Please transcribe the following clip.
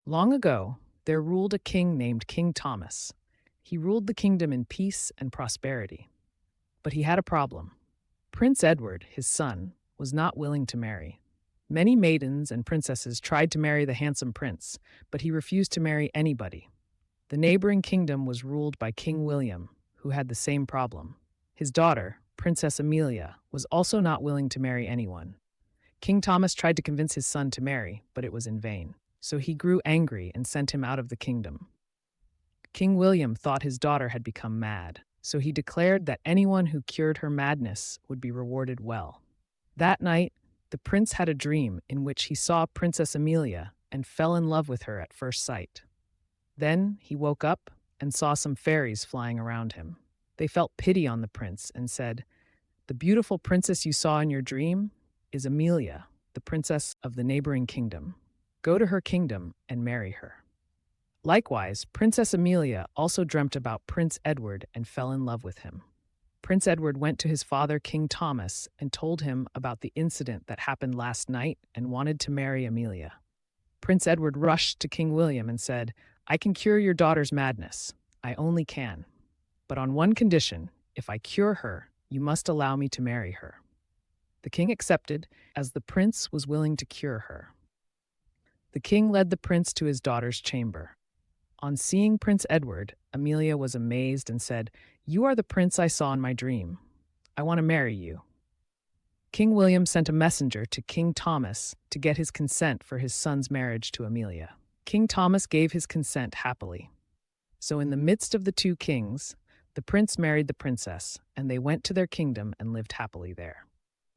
Long ago, there ruled a king named King Thomas. He ruled the kingdom in peace and prosperity. But he had a problem. Prince Edward, his son, was not willing to marry. Many maidens and princesses tried to marry the handsome prince, but he refused to marry anybody. The neighboring kingdom was ruled by King William, who had the same problem. His daughter, Princess Amelia, was also not willing to marry anyone. King Thomas tried to convince his son to marry, but it was in vain. So he grew angry and sent him out of the kingdom. King William thought his daughter had become mad, so he declared that anyone who cured her madness would be rewarded well. That night, the prince had a dream in which he saw Princess Amelia and fell in love with her at first sight. Then he woke up and saw some fairies flying around him. They felt pity on the prince and said, "The beautiful princess you saw in your dream is Amelia, the princess of the neighboring kingdom. Go to her kingdom and marry her." Likewise, Princess Amelia also dreamt about Prince Edward and fell in love with him. Prince Edward went to his father, King Thomas, and told him about the incident that happened last night and wanted to marry Amelia. Prince Edward rushed to King William and said, "I can cure your daughter's madness. I only can. But on one condition, if I cure her, you must allow me to marry her." The king accepted, as the prince was willing to cure her. The king led the prince to his daughter's chamber. On seeing Prince Edward, Amelia was amazed and said, "You are the prince I saw in my dream. I want to marry you." King William sent a messenger to King Thomas to get his consent for his son's marriage to Amelia. King Thomas gave his consent happily. So in the midst of the two kings, the prince married the princess, and they went to their kingdom and lived happily there.